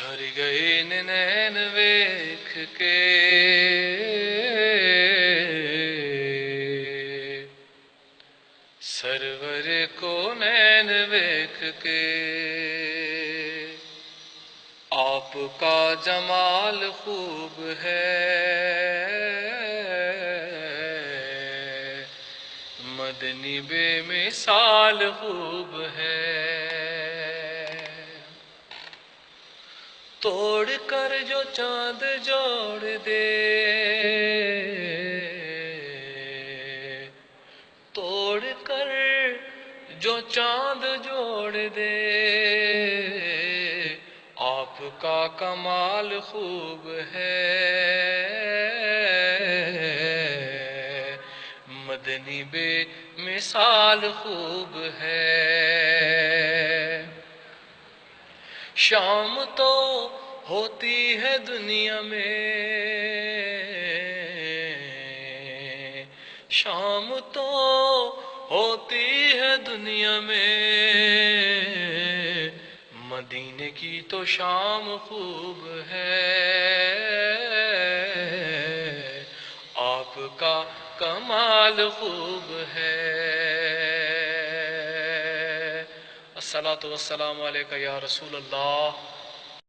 بھر گئے نین ویکھ کے سرور کو نین ویکھ کے آپ کا جمال خوب ہے مدنی بے مثال خوب ہے توڑ کر جو چاند جوڑ دے توڑ کر جو چاند جوڑ دے آپ کا کمال خوب ہے مدنی بے مثال خوب ہے شام تو ہوتی ہے دنیا میں شام تو ہوتی ہے دنیا میں مدینے کی تو شام خوب ہے آپ کا کمال خوب ہے الصلاۃ والسلام علیکہ یا رسول اللہ